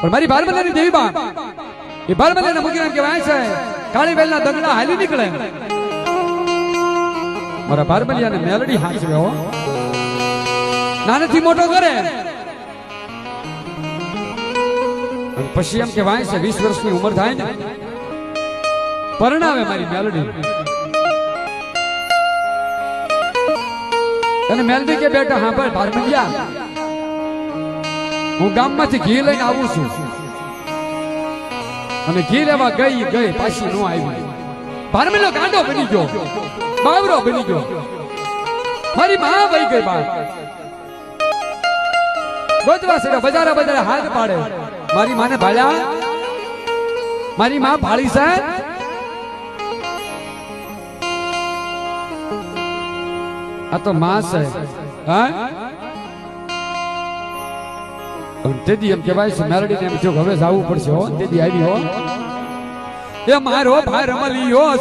પણ મારી ભારમલ્યાની દેવી બા એ ભારમલ્યાના મુખી કહેવાય છે કાળી વેલના દગડા હાલી નીકળે મારા ભારમલ્યાને મેલડી હાચવે હો નાનેથી મોટો કરે અને પછી એમ કહેવાય છે 20 વર્ષની ઉંમર થાય ને પરણાવે મારી મેલડી અને મેલડી કે બેટા હા ભાઈ ભારમલ્યા હું ગામમાંથી ઘી લઈને આવું છું અને ઘી લેવા ગઈ પાછી નો આવી ભારમલ્યો ગાંડો બની ગયો બાવરો બની ગયો મારી માં વહી ગઈ બા ગોતવા છે બજારા હાથ પાડે મારી માને ભાળ્યા મારી માં ભાળી છે આ તો માં છે હા તેદી એમ કહેવાય છે મેલડીને એમ થયું હવે જવું પડશે હો તેદી આવી હો એ મારો ભાઈ રમલિયો